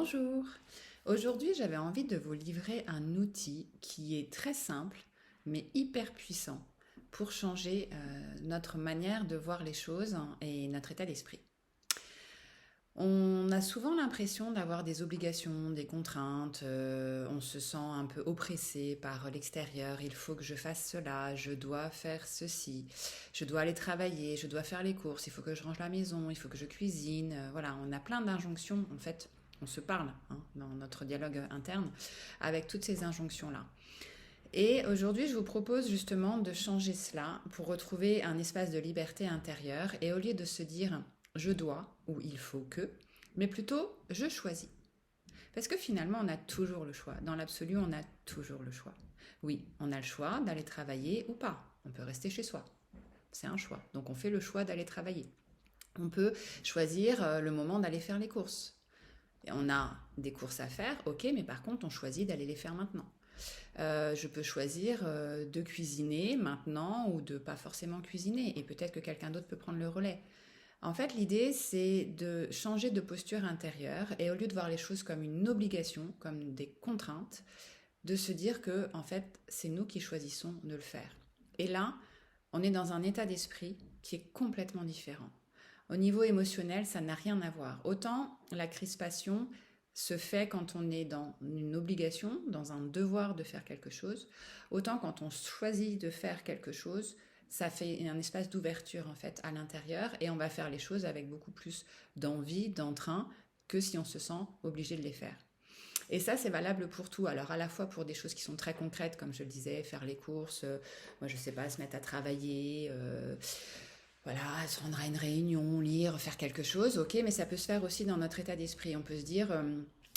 Bonjour. Aujourd'hui, j'avais envie de vous livrer un outil qui est très simple, mais hyper puissant pour changer notre manière de voir les choses et notre état d'esprit. On a souvent l'impression d'avoir des obligations, des contraintes, on se sent un peu oppressé par l'extérieur, il faut que je fasse cela, je dois faire ceci, je dois aller travailler, je dois faire les courses, il faut que je range la maison, il faut que je cuisine, voilà, on a plein d'injonctions en fait. On se parle dans notre dialogue interne avec toutes ces injonctions-là. Et aujourd'hui, je vous propose justement de changer cela pour retrouver un espace de liberté intérieure et au lieu de se dire je dois ou il faut que, mais plutôt je choisis. Parce que finalement, on a toujours le choix. Dans l'absolu, on a toujours le choix. Oui, on a le choix d'aller travailler ou pas. On peut rester chez soi. C'est un choix. Donc on fait le choix d'aller travailler. On peut choisir le moment d'aller faire les courses. Et on a des courses à faire, ok, mais par contre, on choisit d'aller les faire maintenant. Je peux choisir de cuisiner maintenant ou de pas forcément cuisiner. Et peut-être que quelqu'un d'autre peut prendre le relais. En fait, l'idée, c'est de changer de posture intérieure et au lieu de voir les choses comme une obligation, comme des contraintes, de se dire que, en fait, c'est nous qui choisissons de le faire. Et là, on est dans un état d'esprit qui est complètement différent. Au niveau émotionnel, ça n'a rien à voir. Autant la crispation se fait quand on est dans une obligation, dans un devoir de faire quelque chose, autant quand on choisit de faire quelque chose, ça fait un espace d'ouverture en fait à l'intérieur et on va faire les choses avec beaucoup plus d'envie, d'entrain que si on se sent obligé de les faire. Et ça, c'est valable pour tout. Alors, à la fois pour des choses qui sont très concrètes, comme je le disais, faire les courses, moi, je sais pas, se mettre à travailler, voilà, se rendre à une réunion, lire, faire quelque chose, ok, mais ça peut se faire aussi dans notre état d'esprit. On peut se dire,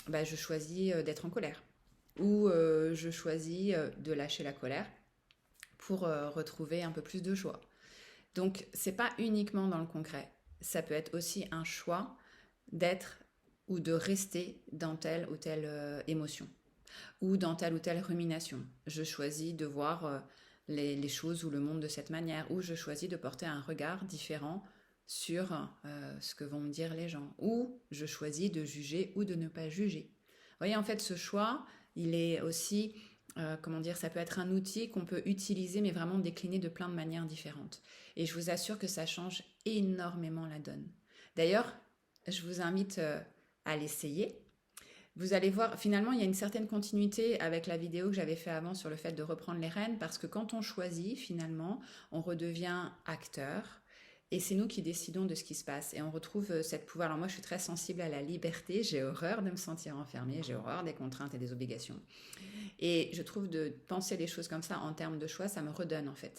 bah, je choisis d'être en colère. Ou je choisis de lâcher la colère pour retrouver un peu plus de joie. Donc, c'est pas uniquement dans le concret. Ça peut être aussi un choix d'être ou de rester dans telle ou telle émotion ou dans telle ou telle rumination. Je choisis de voir les choses ou le monde de cette manière ou je choisis de porter un regard différent sur ce que vont me dire les gens ou je choisis de juger ou de ne pas juger. Vous voyez, en fait, ce choix, il est aussi, comment dire, ça peut être un outil qu'on peut utiliser mais vraiment décliner de plein de manières différentes. Et je vous assure que ça change énormément la donne. D'ailleurs, je vous invite à l'essayer. Vous allez voir, finalement, il y a une certaine continuité avec la vidéo que j'avais fait avant sur le fait de reprendre les rênes, parce que quand on choisit, finalement, on redevient acteur, et c'est nous qui décidons de ce qui se passe. Et on retrouve cette pouvoir. Alors moi, je suis très sensible à la liberté, j'ai horreur de me sentir enfermée, j'ai horreur des contraintes et des obligations. Et je trouve de penser les choses comme ça en termes de choix, ça me redonne en fait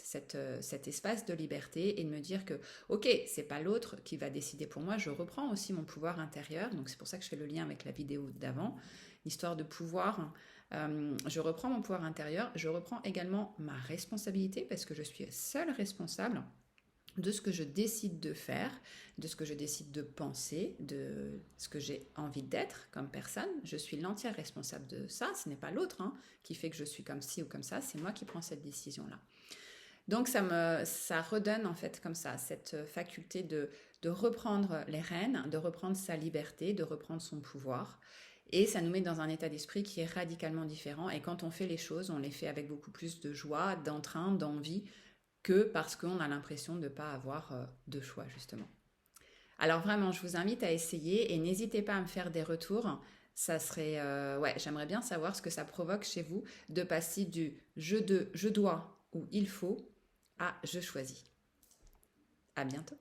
cet espace de liberté et de me dire que, ok, c'est pas l'autre qui va décider pour moi, je reprends aussi mon pouvoir intérieur. Donc c'est pour ça que je fais le lien avec la vidéo d'avant, l'histoire de pouvoir. Je reprends mon pouvoir intérieur, je reprends également ma responsabilité parce que je suis seule responsable de ce que je décide de faire, de ce que je décide de penser, de ce que j'ai envie d'être comme personne. Je suis l'entière responsable de ça. Ce n'est pas l'autre qui fait que je suis comme ci ou comme ça. C'est moi qui prends cette décision-là. Donc ça redonne en fait comme ça cette faculté de reprendre les rênes, de reprendre sa liberté, de reprendre son pouvoir. Et ça nous met dans un état d'esprit qui est radicalement différent. Et quand on fait les choses, on les fait avec beaucoup plus de joie, d'entrain, d'envie, que parce qu'on a l'impression de ne pas avoir de choix, justement. Alors vraiment, je vous invite à essayer et n'hésitez pas à me faire des retours. Ça serait, ouais, j'aimerais bien savoir ce que ça provoque chez vous de passer du je dois ou il faut à je choisis. À bientôt.